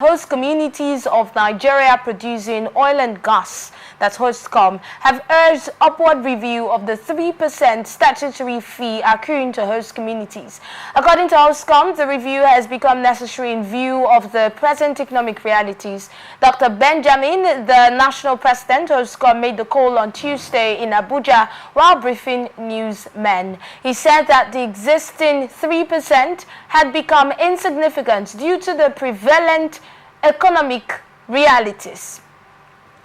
Host communities of Nigeria producing oil and gas, that's HOSTCOM, have urged upward review of the 3% statutory fee accruing to host communities. According to HOSTCOM, the review has become necessary in view of the present economic realities. Dr. Benjamin, the national president, HOSTCOM, made the call on Tuesday in Abuja while briefing newsmen. He said that the existing 3% had become insignificant due to the prevalent economic realities.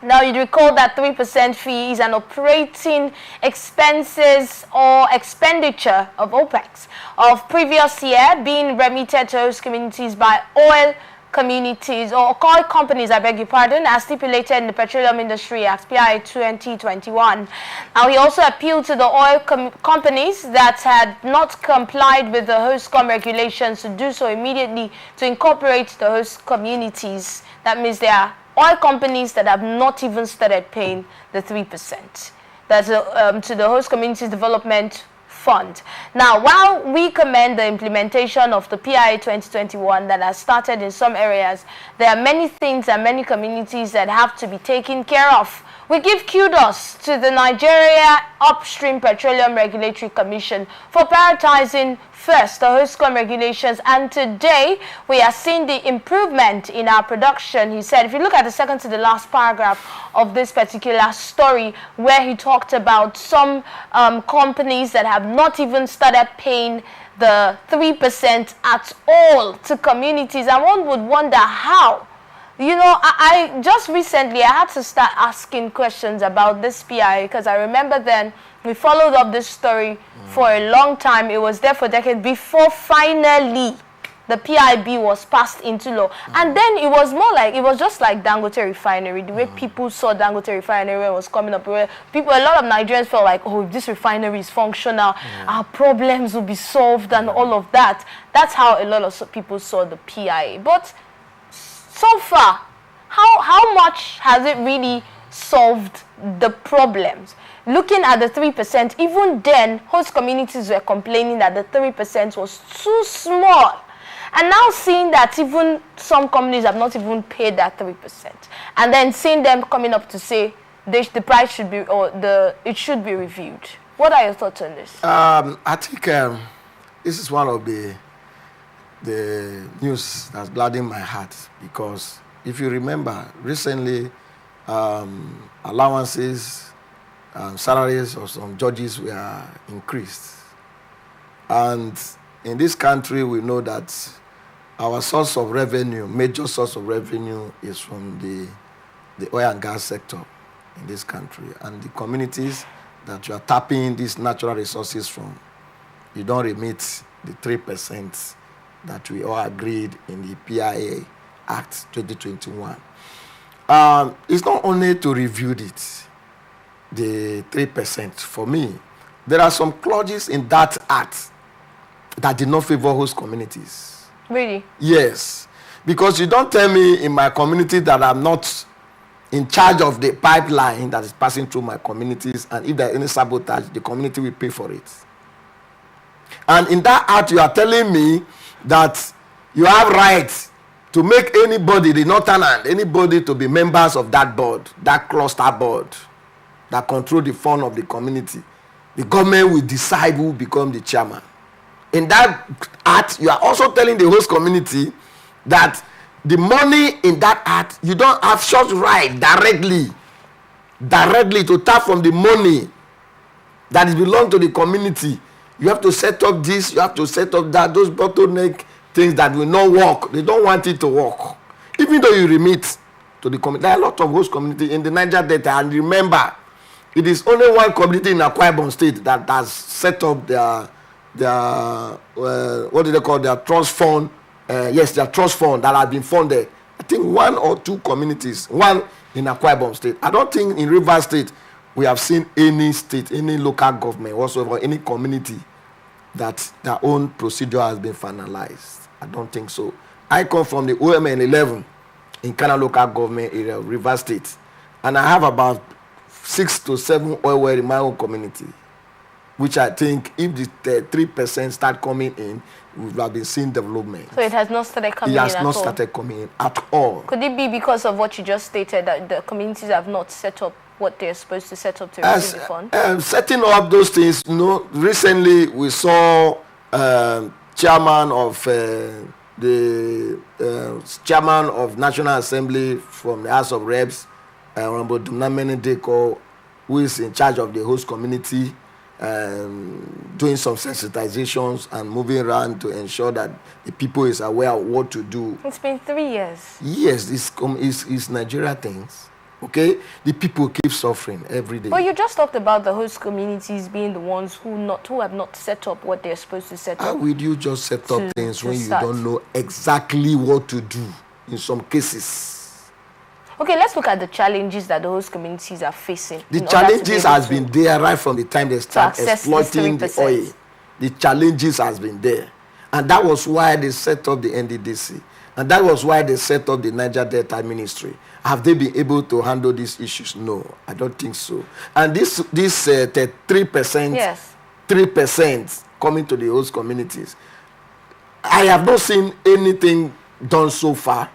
Now, you recall that 3% fee is an operating expenses or expenditure of OPEX of previous year being remitted to host communities by oil communities or oil companies, I beg your pardon, as stipulated in the Petroleum Industry Act, PI 2021. Now, he also appealed to the oil companies that had not complied with the HOSTCOM regulations to do so immediately to incorporate the host communities. That means there are oil companies that have not even started paying the 3%. That's to the host communities development fund. Now, while we commend the implementation of the PI 2021 that has started in some areas, there are many things and many communities that have to be taken care of. We give kudos to the Nigeria Upstream Petroleum Regulatory Commission for prioritizing first the HOSTCOM regulations, and today we are seeing the improvement in our production. He said, if you look at the second to the last paragraph of this particular story, where he talked about some companies that have not even started paying the 3% at all to communities, and one would wonder how. You know, I just recently, I had to start asking questions about this PI, because I remember then we followed up this story for a long time. It was there for decades before finally the PIB was passed into law. And then it was more like, it was just like Dangote Refinery, the way people saw Dangote Refinery when it was coming up. Where people, a lot of Nigerians felt like, oh, if this refinery is functional, our problems will be solved and all of that. That's how a lot of people saw the PIA. But so far, how much has it really solved the problems? Looking at the 3%, even then, host communities were complaining that the 3% was too small. And now seeing that even some companies have not even paid that 3%, and then seeing them coming up to say the price should be, or it should be reviewed. What are your thoughts on this? I think this is one of the news that's gladdened my heart, because if you remember, recently allowances, salaries of some judges were increased. And in this country, we know that our source of revenue, major source of revenue, is from the oil and gas sector in this country. And the communities that you are tapping these natural resources from, you don't remit the 3% that we all agreed in the PIA Act 2021. It's not only to review it, the 3%. For me, there are some clauses in that act that did not favor host communities. Really? Yes. Because you don't tell me in my community that I'm not in charge of the pipeline that is passing through my communities, and if there is any sabotage, the community will pay for it. And in that act, you are telling me that you have rights to make anybody, the northernland, anybody to be members of that board, that cluster board that control the fund of the community. The government will decide who will become the chairman. In that act, you are also telling the host community that the money in that act, you don't have such right directly to tap from the money that is belong to the community. You have to set up this, you have to set up that, those bottleneck things that will not work. They don't want it to work. Even though you remit to the community, there are a lot of host community in the Niger Delta, and remember, it is only one community in Akwa Ibom State that has set up their what do they call, their trust fund? Yes, their trust fund that has been funded. I think one or two communities, one in Akwa Ibom State. I don't think in Rivers State we have seen any state, any local government whatsoever, any community that their own procedure has been finalized. I don't think so. I come from the OMN 11 in Kana local government area, Rivers State, and I have about 6 to 7 oil wells in my own community. which I think if the 3% start coming in, we will have been seeing development. So it has not started coming in at all? It has not started coming in at all. Could it be because of what you just stated, that the communities have not set up what they're supposed to set up to receive the fund? Setting up those things, recently we saw chairman of the chairman of National Assembly from the House of Reps, Honorable Dumnamene Deko, who is in charge of the host community, doing some sensitizations and moving around to ensure that the people is aware of what to do. It's been 3 years. Yes, it's Nigeria things. Okay, the people keep suffering every day. But you just talked about the host communities being the ones who have not set up what they're supposed to set up. How will you just set up things when you don't know exactly what to do in some cases? Okay, let's look at the challenges that the host communities are facing. The challenges has been there right from the time they start exploiting the oil. The challenges has been there. And that was why they set up the NDDC. And that was why they set up the Niger Delta Ministry. Have they been able to handle these issues? No, I don't think so. And this 3%, yes, 3% coming to the host communities, I have not seen anything done so far,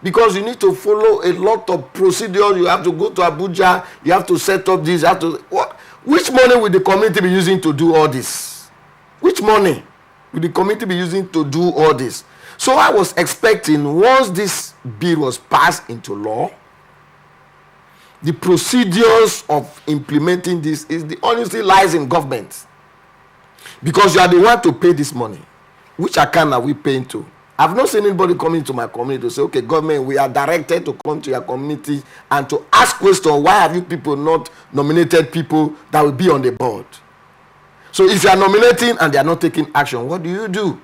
because you need to follow a lot of procedures. You have to go to Abuja. You have to set up this. You have to. Which money will the community be using to do all this? Which money will the community be using to do all this? So I was expecting, once this bill was passed into law, the procedures of implementing this honestly lies in government. Because you are the one to pay this money. Which account are we paying to? I've not seen anybody coming to my community to say, okay, government, we are directed to come to your community and to ask questions, why have you people not nominated people that will be on the board? So if you are nominating and they are not taking action, what do?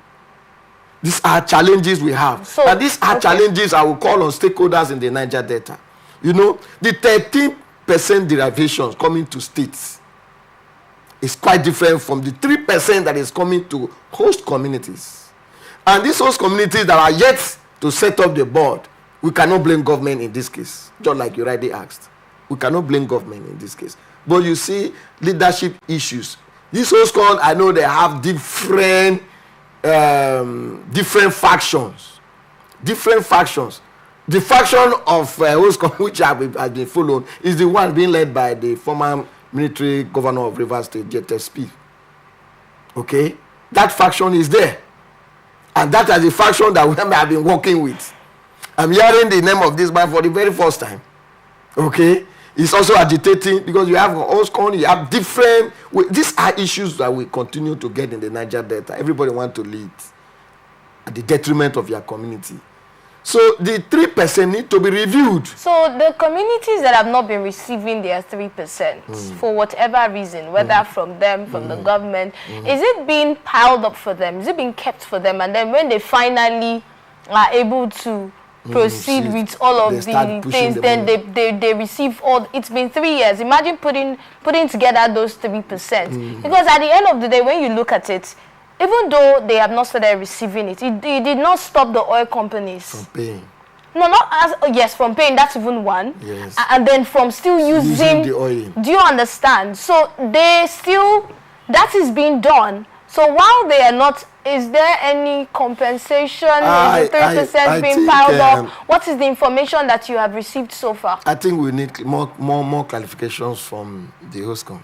These are challenges we have. So, and these are challenges I will call on stakeholders in the Niger Delta. The 13% derivations coming to states is quite different from the 3% that is coming to host communities. And these host communities that are yet to set up the board, we cannot blame government in this case, just like you rightly asked. We cannot blame government in this case. But you see, leadership issues. These HOSTCOM, I know they have different factions. The faction of HOSTCOM, which has been followed, is the one being led by the former military governor of Rivers State, JTSP. Okay? That faction is there. And that is the faction that we have been working with. I'm hearing the name of this man for the very first time. Okay? It's also agitating, because you have HOSTCOM, you have different. These are issues that we continue to get in the Niger Delta. Everybody wants to lead at the detriment of your community. So the 3% need to be reviewed. So the communities that have not been receiving their 3% for whatever reason, whether from them, from the government, is it being piled up for them? Is it being kept for them? And then when they finally are able to proceed with all of the things, then they receive all. It's been 3 years. Imagine putting together those 3%. Because at the end of the day, when you look at it, even though they have not started receiving it, it did not stop the oil companies from paying. No, not as yes, from paying. That's even one. Yes. And then from still using the oil. Do you understand? So they still, that is being done. So while they are not, is there any compensation? Is the 3% being piled up? What is the information that you have received so far? I think we need more clarifications from the HOSTCOM.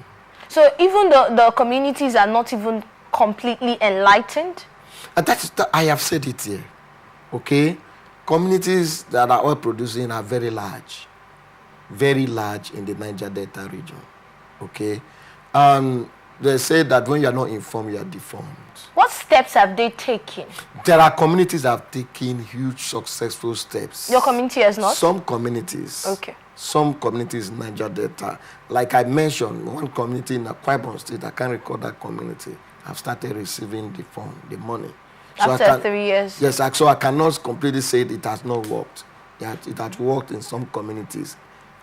So even the communities are not even completely enlightened? I have said it here. Okay? Communities that are oil producing are very large in the Niger Delta region. Okay? They say that when you are not informed, you are deformed. What steps have they taken? There are communities that have taken huge successful steps. Your community has not? Some communities. Okay. Some communities in Niger Delta. Like I mentioned, one community in Akwa Ibom State, I can't recall that community, have started receiving the money. So after 3 years? Yes, so I cannot completely say it has not worked. It has worked in some communities.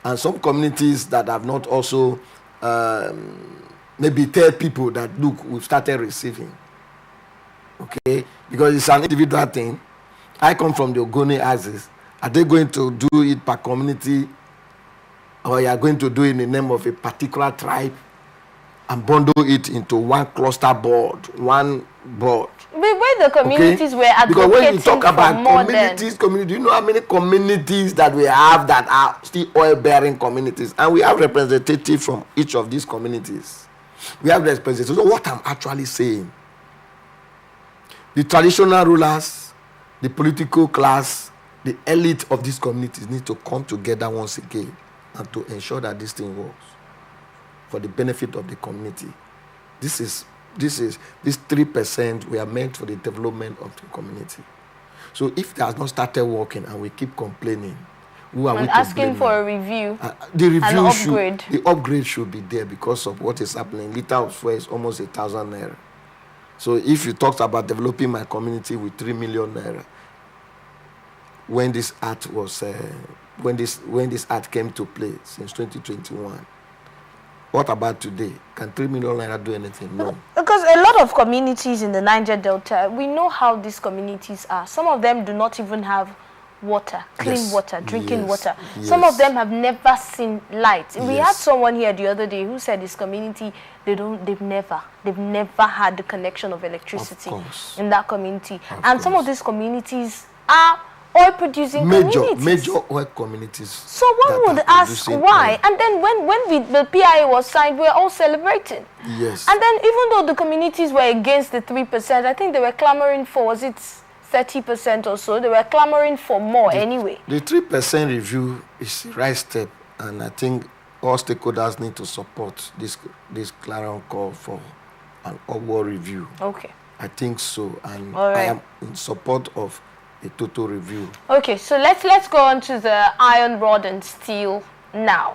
And some communities that have not also maybe tell people that, look, we've started receiving. Okay? Because it's an individual thing. I come from the Ogoni axis. Are they going to do it per community, or you are going to do it in the name of a particular tribe? and bundle it into one cluster board, one board. Where the communities were advocating because when you talk about more communities, do you know how many communities that we have that are still oil-bearing communities? And we have representatives from each of these communities. We have representatives. So what I'm actually saying, the traditional rulers, the political class, the elite of these communities need to come together once again and to ensure that this thing works for the benefit of the community. This 3% we are meant for the development of the community. So if it has not started working and we keep complaining, who are we to asking blame for now? a review, the review an upgrade. the upgrade should be there because of what is happening. Liter of fuel is almost 1,000 naira. So if you talked about developing my community with 3 million naira, when this act was when this act came to play since 2021, what about today? Can 3 million naira do anything? No. Because a lot of communities in the Niger Delta, we know how these communities are. Some of them do not even have water, clean water, drinking water. Some of them have never seen light. We had someone here the other day who said this community, they've never had the connection of electricity in that community. And some of these communities are oil producing communities. Major oil communities. So one would ask why. Oil. And then when the PIA was signed, we were all celebrating. Yes. And then even though the communities were against the 3%, I think they were clamoring for, was it 30% or so? They were clamoring for more anyway. The 3% review is the right step, and I think all stakeholders need to support this clarion call for an upward review. Okay. I think so, and All right. I am in support of a total review. Okay, so let's go on to the iron, rod and steel now.